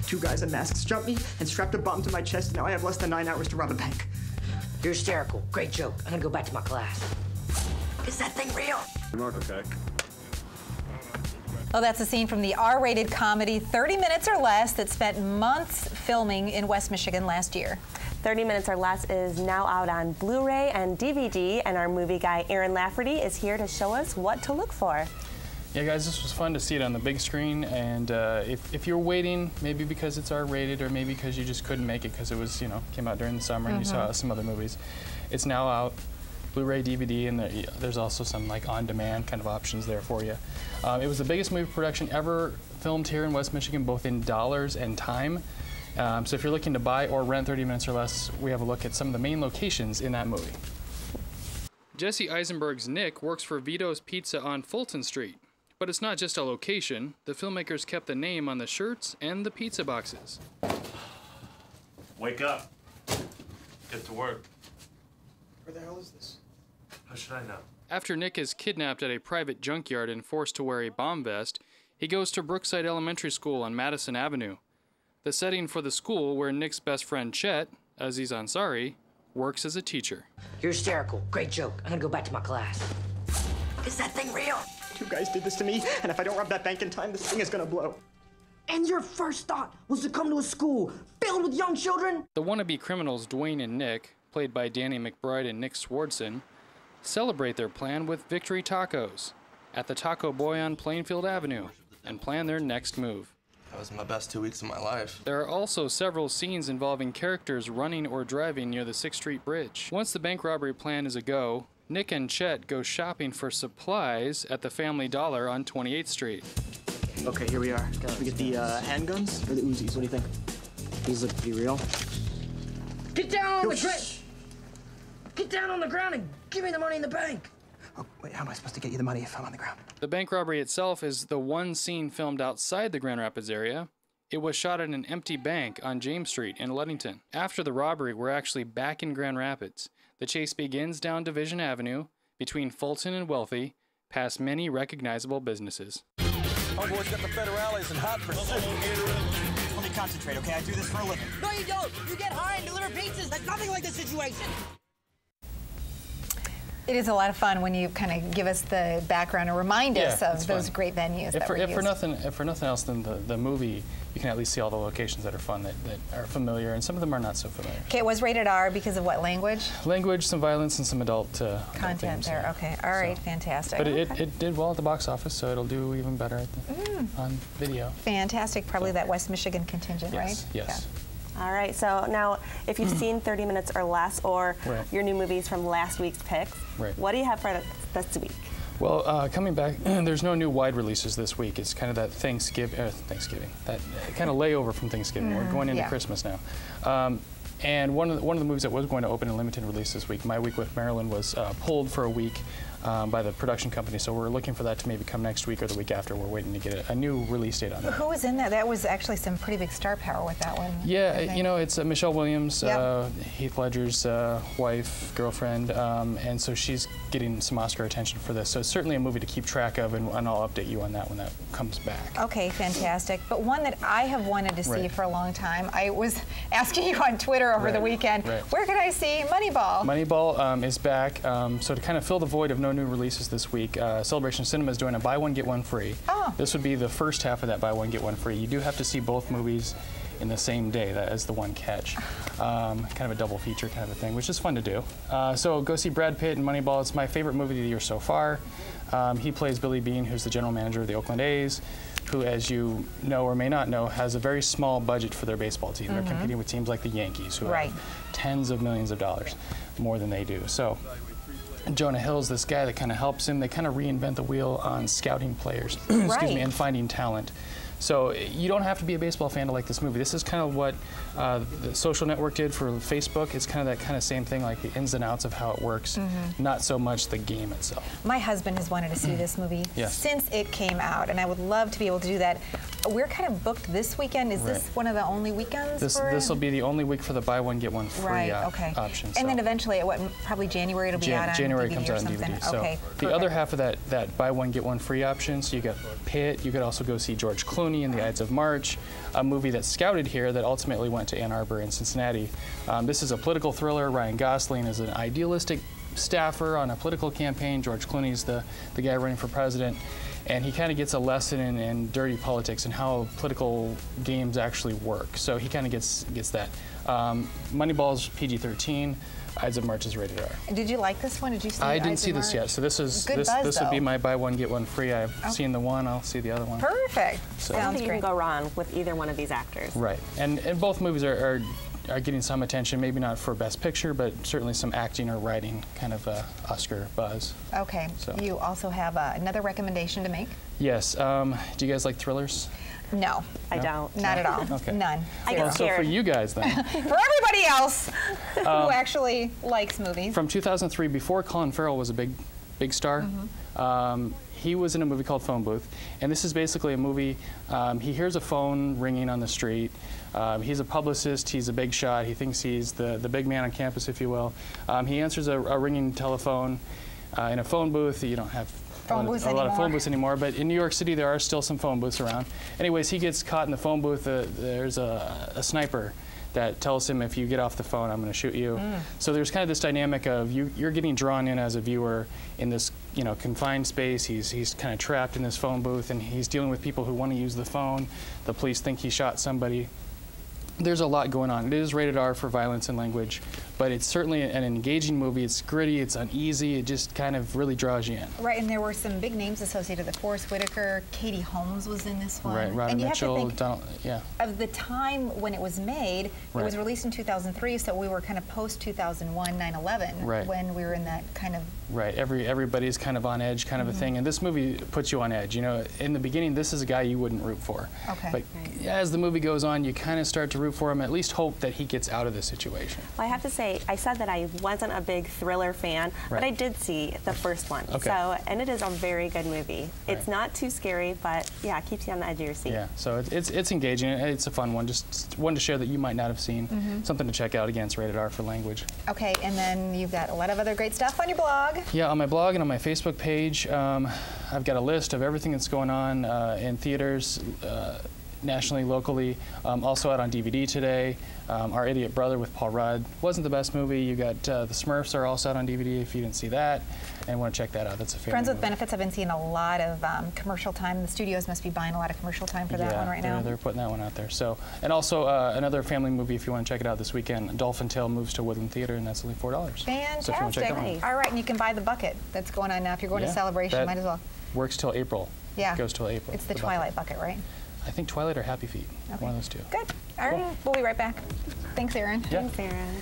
2 guys in masks jumped me and strapped a bomb to my chest, and now I have less than 9 hours to rob a bank. You're hysterical. Great joke. I'm gonna go back to my class. Is that thing real? Okay. Well, that's a scene from the R-rated comedy 30 Minutes or Less that spent months filming in West Michigan last year. 30 Minutes or Less is now out on Blu-ray and DVD, and our movie guy Aaron Lafferty is here to show us what to look for. Yeah, guys, this was fun to see it on the big screen, and if you're waiting, maybe because it's R-rated or maybe because you just couldn't make it because it was, you know, came out during the summer and you saw some other movies, it's now out. Blu-ray, DVD, and there's also some like on-demand kind of options there for you. It was the biggest movie production ever filmed here in West Michigan, both in dollars and time. So if you're looking to buy or rent 30 Minutes or Less, we have a look at some of the main locations in that movie. Jesse Eisenberg's Nick works for Vito's Pizza on Fulton Street. But it's not just a location. The filmmakers kept the name on the shirts and the pizza boxes. Wake up. Get to work. Where the hell is this? How should I know? After Nick is kidnapped at a private junkyard and forced to wear a bomb vest, he goes to Brookside Elementary School on Madison Avenue. The setting for the school where Nick's best friend Chet, Aziz Ansari, works as a teacher. You're hysterical. Great joke. I'm gonna go back to my class. Is that thing real? 2 guys did this to me, and if I don't rob that bank in time, this thing is gonna blow. And your first thought was to come to a school filled with young children? The wannabe criminals Dwayne and Nick, played by Danny McBride and Nick Swardson, celebrate their plan with Victory Tacos at the Taco Boy on Plainfield Avenue and plan their next move. That was my best 2 weeks of my life. There are also several scenes involving characters running or driving near the 6th Street Bridge. Once the bank robbery plan is a go, Nick and Chet go shopping for supplies at the Family Dollar on 28th Street. Okay, here we are. We get the handguns or the Uzis? What do you think? These look pretty real. Get down on the ground! Get down on the ground and give me the money in the bank! Oh, wait, how am I supposed to get you the money if I'm on the ground? The bank robbery itself is the one scene filmed outside the Grand Rapids area. It was shot at an empty bank on James Street in Ludington. After the robbery, we're actually back in Grand Rapids. The chase begins down Division Avenue, between Fulton and Wealthy, past many recognizable businesses. Homeboy's got the federales in hot pursuit. Let me concentrate, okay? I do this for a living. No, you don't! You get high and deliver pizzas! That's nothing like this situation! It is a lot of fun when you kind of give us the background and remind us of those great venues that were used. If for nothing else than the movie, you can at least see all the locations that are fun, that are familiar, and some of them are not so familiar. Okay, it was rated R because of what language? Language, some violence, and some adult content themes, there. Yeah. Okay, all right, fantastic. But it did well at the box office, so it'll do even better on video. Fantastic. Probably that West Michigan contingent, right? Yes. Yeah. All right, so now if you've seen 30 Minutes or Less or your new movies from last week's picks, what do you have for this week? Well, coming back, there's no new wide releases this week. It's kind of that Thanksgiving, that kind of layover from Thanksgiving. We're going into Christmas now. And one of the movies that was going to open in limited release this week, My Week with Marilyn, was pulled for a week by the production company. So we're looking for that to maybe come next week or the week after. We're waiting to get a new release date on that. Who was in that? That was actually some pretty big star power with that one. Yeah, you know, it's Michelle Williams, Heath Ledger's wife, girlfriend, and so she's getting some Oscar attention for this. So it's certainly a movie to keep track of, and I'll update you on that when that comes back. Okay, fantastic. But one that I have wanted to see for a long time, I was asking you on Twitter over the weekend, where could I see Moneyball? Moneyball is back. So to kind of fill the void of no new releases this week, Celebration Cinema is doing a buy one, get one free. This would be the first half of that buy one, get one free. You do have to see both movies in the same day. That is the one catch. Kind of a double feature kind of a thing, which is fun to do. So go see Brad Pitt in Moneyball. It's my favorite movie of the year so far. He plays Billy Beane, who's the general manager of the Oakland A's, who, as you know or may not know, has a very small budget for their baseball team. They're competing with teams like the Yankees, who have tens of millions of dollars more than they do. So Jonah Hill's this guy that kind of helps him. They kind of reinvent the wheel on scouting players, excuse me, and finding talent. So you don't have to be a baseball fan to like this movie. This is kind of what the Social Network did for Facebook. It's kind of that kind of same thing, like the ins and outs of how it works, not so much the game itself. My husband has wanted to see this movie since it came out, and I would love to be able to do that. we're kind of booked this weekend. Is this one of the only weekends? This will be the only week for the buy one get one free option. And then eventually, probably January it'll be out on January DVD comes out on DVD. So okay, the other half of that buy one get one free option. So you got Pitt. You could also go see George Clooney in the Ides of March, a movie that's scouted here that ultimately went to Ann Arbor and Cincinnati. This is a political thriller. Ryan Gosling is an idealistic staffer on a political campaign. George Clooney's the guy running for president. And he kind of gets a lesson in dirty politics and how political games actually work. So he kind of gets that. Moneyball's PG-13. Ides of March is rated R. Did you like this one? Did you see I didn't see this yet. So this would be my buy one get one free. I've seen the one. I'll see the other one. Perfect. So. I don't think you can go wrong with either one of these actors. Right. And both movies are getting some attention, maybe not for Best Picture, but certainly some acting or writing kind of Oscar buzz. Okay. So. You also have another recommendation to make? Yes. Do you guys like thrillers? No. I don't. Not at all. Okay. None. I get scared. So for you guys then. For everybody else who actually likes movies. From 2003, before Colin Farrell was a big star, he was in a movie called Phone Booth, and this is basically a movie. He hears a phone ringing on the street. He's a publicist. He's a big shot. He thinks he's the big man on campus, if you will. He answers a ringing telephone in a phone booth. You don't have a lot of phone booths anymore, but in New York City there are still some phone booths around. Anyways, he gets caught in the phone booth. There's a sniper that tells him, if you get off the phone, I'm going to shoot you. So there's kind of this dynamic of you're getting drawn in as a viewer in this confined space. He's kind of trapped in this phone booth, and he's dealing with people who want to use the phone. The police think he shot somebody. There's a lot going on. It is rated R for violence and language, but it's certainly an engaging movie. It's gritty, it's uneasy, it just kind of really draws you in. Right, and there were some big names associated with it. Forrest Whitaker, Katie Holmes was in this one. Right, Robin Mitchell, Donald, yeah. Of the time when it was made, it was released in 2003, so we were kind of post-2001, 9/11, when we were in that kind of... Right, everybody's kind of on edge kind of a thing, and this movie puts you on edge. In the beginning, this is a guy you wouldn't root for. Okay. But as the movie goes on, you kind of start to root for him, at least hope that he gets out of this situation. Well, I have to say, I said that I wasn't a big thriller fan, but I did see the first one. Okay. And it is a very good movie. It's not too scary, but yeah, it keeps you on the edge of your seat. Yeah, so it's engaging. It's a fun one, just one to share that you might not have seen. Something to check out. Again, it's rated R for language. Okay, and then you've got a lot of other great stuff on your blog. Yeah, on my blog and on my Facebook page, I've got a list of everything that's going on in theaters, nationally, locally, also out on DVD today. Our Idiot Brother with Paul Rudd wasn't the best movie. You got The Smurfs are also out on DVD if you didn't see that, and want to check that out. That's a family Friends with movie. Benefits, I've been seeing a lot of commercial time. The studios must be buying a lot of commercial time for that one right now. They're putting that one out there. So, and also another family movie if you want to check it out this weekend. Dolphin Tale moves to Woodland Theater, and that's only $4. Fantastic. So if you want to check that one out. All right, and you can buy the bucket that's going on now. If you're going to Celebration, might as well. Works till April. Yeah. It goes till April. It's the Twilight bucket, right? I think Twilight or Happy Feet. Okay. One of those two. Good. All right, we'll be right back. Thanks, Aaron. Thanks, Aaron.